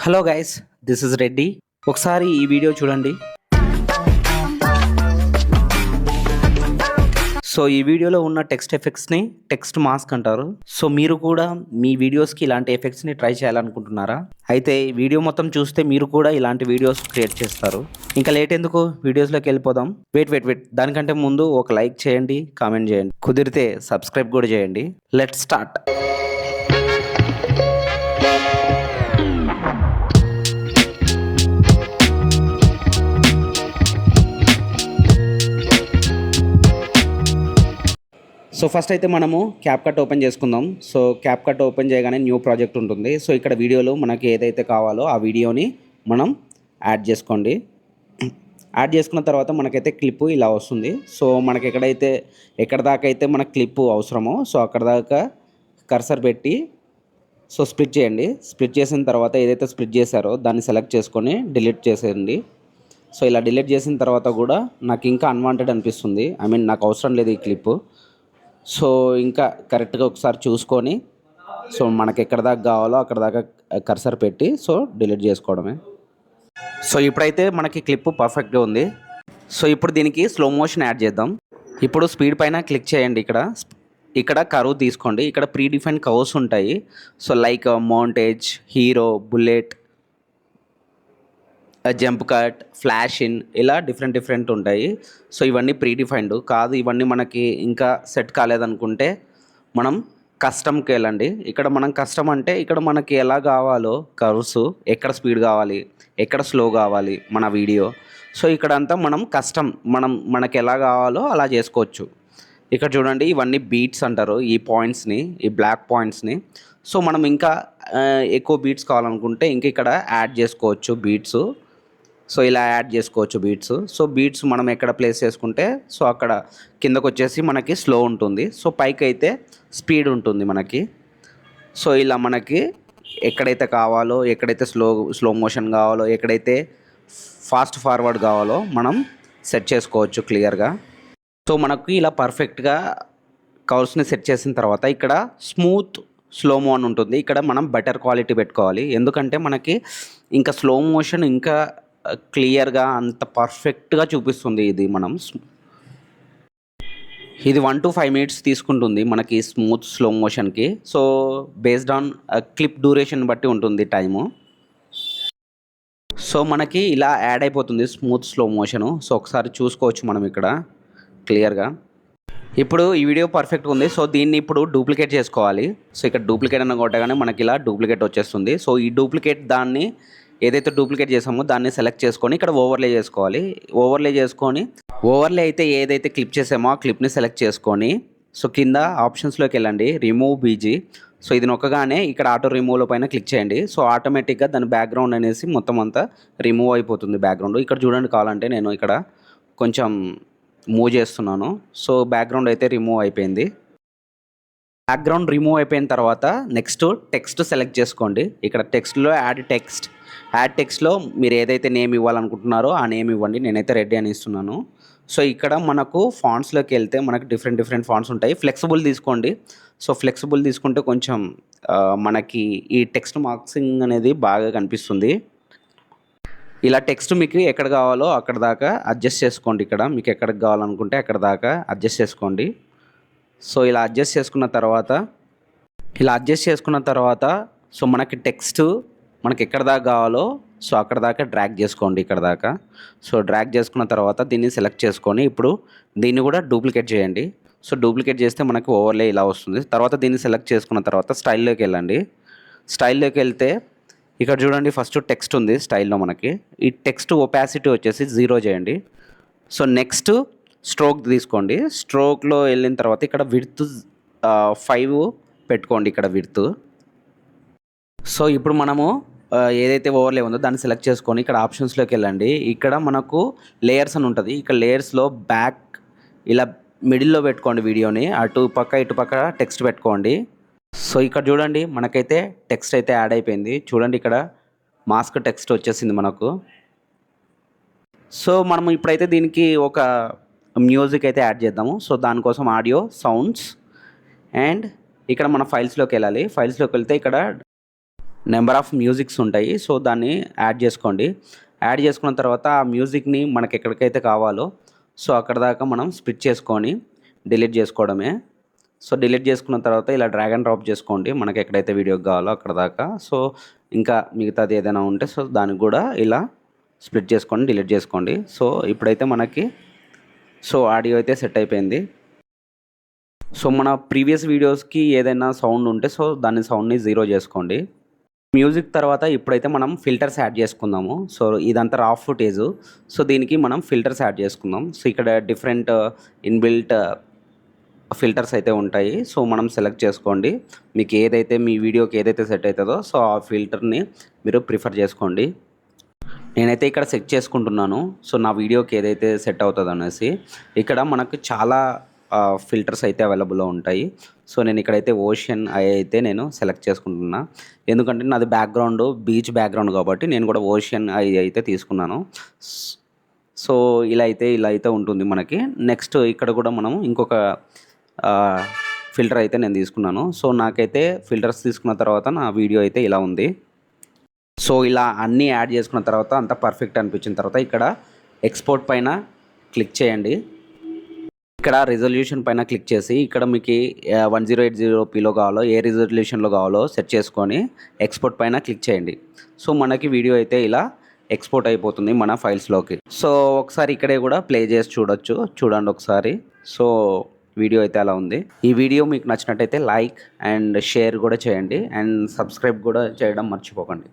Hello guys, this is Reddy. ఒకసారి ఈ video చూడండి. సో ఈ వీడియోలో ఉన్న టెక్స్ట్ ఎఫెక్ట్స్ని టెక్స్ట్ మాస్క్ అంటారు. సో మీరు కూడా మీ వీడియోస్కి ఇలాంటి ఎఫెక్ట్స్ని ట్రై చేయాలనుకుంటున్నారా? అయితే ఈ వీడియో మొత్తం చూస్తే మీరు కూడా ఇలాంటి వీడియోస్ క్రియేట్ చేస్తారు. ఇంకా లేట్ ఎందుకు, వీడియోస్లోకి వెళ్ళిపోదాం. వెయిట్ దానికంటే ముందు ఒక లైక్ చేయండి, కామెంట్ చేయండి, కుదిరితే సబ్స్క్రైబ్ కూడా చేయండి. Let's start. సో ఫస్ట్ అయితే మనము క్యాప్కట్ ఓపెన్ చేసుకుందాం. సో క్యాప్కట్ ఓపెన్ చేయగానే న్యూ ప్రాజెక్ట్ ఉంటుంది. సో ఇక్కడ వీడియోలో మనకి ఏదైతే కావాలో ఆ వీడియోని మనం యాడ్ చేసుకోండి. యాడ్ చేసుకున్న తర్వాత మనకైతే క్లిప్ ఇలా వస్తుంది. సో మనకి ఎక్కడ దాకా అయితే మనకు క్లిప్ అవసరమో సో అక్కడ దాకా కర్సర్ పెట్టి సో స్ప్లిట్ చేయండి. స్ప్లిట్ చేసిన తర్వాత ఏదైతే స్ప్లిట్ చేశారో దాన్ని సెలెక్ట్ చేసుకొని డిలీట్ చేసేయండి. సో ఇలా డిలీట్ చేసిన తర్వాత కూడా నాకు ఇంకా అన్వాంటెడ్ అనిపిస్తుంది, నాకు అవసరం లేదు ఈ క్లిప్. సో ఇంకా కరెక్ట్గా ఒకసారి చూసుకొని సో మనకి ఎక్కడ దాకా కావాలో అక్కడ దాకా కర్సర్ పెట్టి సో డిలీట్ చేసుకోవడమే. సో ఇప్పుడైతే మనకి క్లిప్ పర్ఫెక్ట్గా ఉంది. సో ఇప్పుడు దీనికి స్లో మోషన్ యాడ్ చేద్దాం. ఇప్పుడు స్పీడ్ పైన క్లిక్ చేయండి. ఇక్కడ కర్వ్ తీసుకోండి. ఇక్కడ ప్రీ డిఫైన్ కర్వ్స్ ఉంటాయి. So like montage, hero, bullet, jump cut, flash in, ఇలా డిఫరెంట్ ఉంటాయి. సో ఇవన్నీ ప్రీ డిఫైన్డ్ కాదు. ఇవన్నీ మనకి ఇంకా సెట్ కాలేదనుకుంటే మనం కస్టమ్కి వెళ్ళండి. ఇక్కడ మనం కస్టమ్ అంటే ఇక్కడ మనకి ఎలా కావాలో కర్వ్స్, ఎక్కడ స్పీడ్ కావాలి, ఎక్కడ స్లో కావాలి మన వీడియో. సో ఇక్కడంతా మనం కస్టమ్ మనకి ఎలా కావాలో అలా చేసుకోవచ్చు. ఇక్కడ చూడండి, ఇవన్నీ బీట్స్ అంటారు ఈ పాయింట్స్ని, ఈ బ్లాక్ పాయింట్స్ని. సో మనం ఇంకా ఎక్కువ బీట్స్ కావాలనుకుంటే ఇంక ఇక్కడ యాడ్ చేసుకోవచ్చు బీట్స్. సో ఇలా యాడ్ చేసుకోవచ్చు బీట్స్. సో బీట్స్ మనం ఎక్కడ ప్లేస్ చేసుకుంటే సో అక్కడ కిందకు వచ్చేసి మనకి స్లో ఉంటుంది. సో పైకి అయితే స్పీడ్ ఉంటుంది మనకి. సో ఇలా మనకి ఎక్కడైతే కావాలో, ఎక్కడైతే స్లో మోషన్ కావాలో, ఎక్కడైతే ఫాస్ట్ ఫార్వర్డ్ కావాలో మనం సెట్ చేసుకోవచ్చు క్లియర్గా. సో మనకి ఇలా పర్ఫెక్ట్గా కర్వ్స్ని సెట్ చేసిన తర్వాత ఇక్కడ స్మూత్ స్లోమో అని ఉంటుంది. ఇక్కడ మనం బెటర్ క్వాలిటీ పెట్టుకోవాలి. ఎందుకంటే మనకి ఇంకా స్లో మోషన్ ఇంకా క్లియర్గా అంత పర్ఫెక్ట్గా చూపిస్తుంది. ఇది 1 to 5 minutes తీసుకుంటుంది మనకి స్మూత్ స్లో మోషన్కి. So based on clip duration బట్టి ఉంటుంది టైము. సో మనకి ఇలా యాడ్ అయిపోతుంది స్మూత్ స్లో మోషను. సో ఒకసారి చూసుకోవచ్చు మనం ఇక్కడ క్లియర్గా. ఇప్పుడు ఈ వీడియో పర్ఫెక్ట్గా ఉంది. సో దీన్ని ఇప్పుడు డూప్లికేట్ చేసుకోవాలి. సో ఇక్కడ డూప్లికేట్ అన్న కొట్టగానే మనకి ఇలా డూప్లికేట్ వచ్చేస్తుంది. సో ఈ డూప్లికేట్ దాన్ని ఏదైతే డూప్లికేట్ చేసామో దాన్ని సెలెక్ట్ చేసుకొని ఇక్కడ ఓవర్లే చేసుకోవాలి. ఓవర్లే అయితే ఏదైతే క్లిప్ చేసామో ఆ క్లిప్ని సెలెక్ట్ చేసుకొని సో కింద ఆప్షన్స్లోకి వెళ్ళండి, రిమూవ్ బీజీ. సో ఇది నొక్కగానే ఇక్కడ ఆటో రిమూవ్లో పైన క్లిక్ చేయండి. సో ఆటోమేటిక్గా దాని బ్యాక్గ్రౌండ్ అనేసి మొత్తం అంతా రిమూవ్ అయిపోతుంది బ్యాక్గ్రౌండ్. ఇక్కడ చూడండి, కావాలంటే నేను ఇక్కడ కొంచెం మూవ్ చేస్తున్నాను. సో బ్యాక్గ్రౌండ్ అయితే రిమూవ్ అయిపోయింది. బ్యాక్గ్రౌండ్ రిమూవ్ అయిపోయిన తర్వాత నెక్స్ట్ టెక్స్ట్ సెలెక్ట్ చేసుకోండి. ఇక్కడ టెక్స్ట్లో యాడ్ టెక్స్ట్లో మీరు ఏదైతే నేమ్ ఇవ్వాలనుకుంటున్నారో ఆ నేమ్ ఇవ్వండి. నేనైతే రెడ్డి అని ఇస్తున్నాను. సో ఇక్కడ మనకు ఫాంట్స్లోకి వెళ్తే మనకు డిఫరెంట్ ఫాంట్స్ ఉంటాయి. ఫ్లెక్సిబుల్ తీసుకోండి. సో ఫ్లెక్సిబుల్ తీసుకుంటే కొంచెం మనకి ఈ టెక్స్ట్ మార్క్సింగ్ అనేది బాగా కనిపిస్తుంది. ఇలా టెక్స్ట్ మీకు ఎక్కడ కావాలో అక్కడ దాకా అడ్జస్ట్ చేసుకోండి. ఇక్కడ మీకు ఎక్కడికి కావాలనుకుంటే అక్కడ దాకా అడ్జస్ట్ చేసుకోండి. సో ఇలా అడ్జస్ట్ చేసుకున్న తర్వాత సో మనకి టెక్స్ట్ మనకి ఎక్కడ దాకా కావాలో సో అక్కడ దాకా డ్రాగ్ చేసుకోండి ఇక్కడ దాకా. సో డ్రాగ్ చేసుకున్న తర్వాత దీన్ని సెలెక్ట్ చేసుకొని ఇప్పుడు దీన్ని కూడా డూప్లికేట్ చేయండి. సో డూప్లికేట్ చేస్తే మనకి ఓవర్లే ఇలా వస్తుంది. తర్వాత దీన్ని సెలెక్ట్ చేసుకున్న తర్వాత స్టైల్లోకి వెళ్ళండి. స్టైల్లోకి వెళ్తే ఇక్కడ చూడండి, ఫస్ట్ టెక్స్ట్ ఉంది స్టైల్లో మనకి. ఈ టెక్స్ట్ ఒపాసిటీ వచ్చేసి 0 చేయండి. సో నెక్స్ట్ స్ట్రోక్ తీసుకోండి. స్ట్రోక్లో వెళ్ళిన తర్వాత ఇక్కడ విడ్త్ 5 పెట్టుకోండి. ఇక్కడ విడ్త్. సో ఇప్పుడు మనము ఏదైతే ఓవర్లే ఉందో దాన్ని సెలెక్ట్ చేసుకొని ఇక్కడ ఆప్షన్స్లోకి వెళ్ళండి. ఇక్కడ మనకు లేయర్స్ అని ఉంటుంది. ఇక్కడ లేయర్స్లో బ్యాక్ ఇలా మిడిల్లో పెట్టుకోండి వీడియోని. ఇటు పక్క టెక్స్ట్ పెట్టుకోండి. సో ఇక్కడ చూడండి, మనకైతే టెక్స్ట్ అయితే యాడ్ అయిపోయింది. చూడండి, ఇక్కడ మాస్క్ టెక్స్ట్ వచ్చేసింది మనకు. సో మనం ఇప్పుడైతే దీనికి ఒక మ్యూజిక్ అయితే యాడ్ చేద్దాము. సో దానికోసం ఆడియో, సౌండ్స్, అండ్ ఇక్కడ మన ఫైల్స్లోకి వెళ్ళాలి. ఫైల్స్లోకి వెళ్తే ఇక్కడ నెంబర్ ఆఫ్ మ్యూజిక్స్ ఉంటాయి. సో దాన్ని యాడ్ చేసుకోండి. యాడ్ చేసుకున్న తర్వాత ఆ మ్యూజిక్ని మనకి ఎక్కడికైతే కావాలో సో అక్కడ దాకా మనం స్ప్లిట్ చేసుకొని డిలీట్ చేసుకోవడమే. సో డిలీట్ చేసుకున్న తర్వాత ఇలా డ్రాగ్ అండ్ డ్రాప్ చేసుకోండి మనకి ఎక్కడైతే వీడియోకి కావాలో అక్కడ దాకా. సో ఇంకా మిగతాది ఏదైనా ఉంటే సో దానికి కూడా ఇలా స్ప్లిట్ చేసుకొని డిలీట్ చేసుకోండి. సో ఇప్పుడైతే మనకి సో ఆడియో అయితే సెట్ అయిపోయింది. సో మన ప్రీవియస్ వీడియోస్కి ఏదైనా సౌండ్ ఉంటే సో దాని సౌండ్ని జీరో చేసుకోండి. మ్యూజిక్ తర్వాత ఇప్పుడైతే మనం ఫిల్టర్స్ యాడ్ చేసుకుందాము. సో ఇదంతా రా ఫుటేజ్. సో దీనికి మనం ఫిల్టర్స్ యాడ్ చేసుకుందాం. సో ఇక్కడ డిఫరెంట్ ఇన్బిల్ట్ ఫిల్టర్స్ అయితే ఉంటాయి. సో మనం సెలెక్ట్ చేసుకోండి. మీకు ఏదైతే మీ వీడియోకి ఏదైతే సెట్ అవుతుందో సో ఆ ఫిల్టర్ని మీరు ప్రిఫర్ చేసుకోండి. నేనైతే ఇక్కడ సెట్ చేసుకుంటున్నాను. సో నా వీడియోకి ఏదైతే సెట్ అవుతుందో అనేసి. ఇక్కడ మనకు చాలా ఫిల్టర్స్ అయితే అవైలబుల్లో ఉంటాయి. సో నేను ఇక్కడైతే ఓషన్ ఐ అయితే నేను సెలెక్ట్ చేసుకుంటున్నా. ఎందుకంటే నాది బ్యాక్గ్రౌండ్ బీచ్ బ్యాక్గ్రౌండ్ కాబట్టి నేను కూడా ఓషన్ ఐ అయితే తీసుకున్నాను. సో ఇలా అయితే ఉంటుంది మనకి. నెక్స్ట్ ఇక్కడ కూడా మనం ఇంకొక ఫిల్టర్ అయితే నేను తీసుకున్నాను. సో నాకైతే ఫిల్టర్స్ తీసుకున్న తర్వాత నా వీడియో అయితే ఇలా ఉంది. సో ఇలా అన్నీ యాడ్ చేసుకున్న తర్వాత అంతా పర్ఫెక్ట్ అనిపించిన తర్వాత ఇక్కడ ఎక్స్పోర్ట్ పైన క్లిక్ చేయండి. ఇక్కడ రిజల్యూషన్ పైన క్లిక్ చేసి ఇక్కడ మీకు 1080pలో కావాలో ఏ రిజల్యూషన్లో కావాలో సెట్ చేసుకొని ఎక్స్పోర్ట్ పైన క్లిక్ చేయండి. సో మనకి వీడియో అయితే ఇలా ఎక్స్పోర్ట్ అయిపోతుంది మన ఫైల్స్లోకి. సో ఒకసారి ఇక్కడే కూడా ప్లే చేసి చూడండి ఒకసారి. సో వీడియో అయితే అలా ఉంది. ఈ వీడియో మీకు నచ్చినట్టయితే లైక్ అండ్ షేర్ కూడా చేయండి అండ్ సబ్స్క్రైబ్ కూడా చేయడం మర్చిపోకండి.